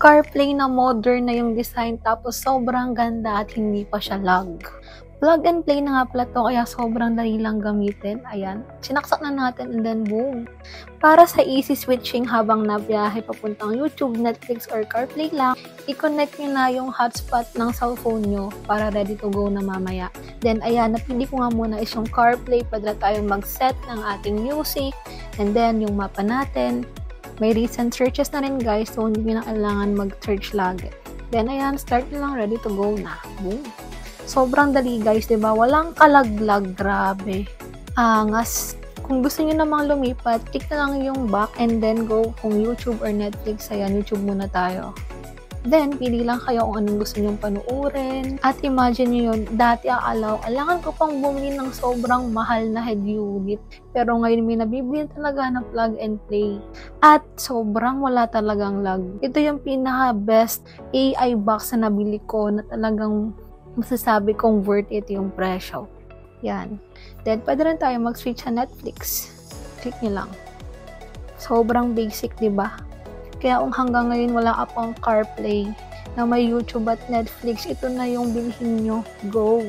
CarPlay na modern na yung design tapos sobrang ganda at hindi pa siya lag. Plug and play na nga pala to kaya sobrang dali lang gamitin. Ayan, sinaksak na natin and then boom. Para sa easy switching habang nabiyahe papuntang YouTube, Netflix or CarPlay lang, i-connect nyo na yung hotspot ng cellphone nyo para ready to go na mamaya. Then ayan, napili ko nga muna is yung CarPlay para tayong mag-set ng ating music and then yung mapa natin. May recent searches na rin guys, so hindi na kailangan mag-search lagi. Then ayan, start na lang, ready to go na. Boom. Sobrang dali guys, diba? Walang kalaglag, grabe. Angas. Kung gusto niyo namang lumipat, click na lang yung back and then go kung YouTube or Netflix. Ayan, YouTube muna tayo. Then, pili lang kayo kung anong gusto nyong panuorin. At imagine nyo yun, dati akala ko, kailangan ko pang bumili ng sobrang mahal na head unit. Pero ngayon may nabibili talaga na plug and play. At sobrang wala talagang lag. Ito yung pinaka-best AI box na nabili ko na talagang masasabi kong worth it yung presyo. Yan. Then, pwede rin tayo mag-switch sa Netflix. Click nyo lang. Sobrang basic, diba? Kaya kung hanggang ngayon wala ka pang CarPlay na may YouTube at Netflix, ito na yung bilhin nyo. Go!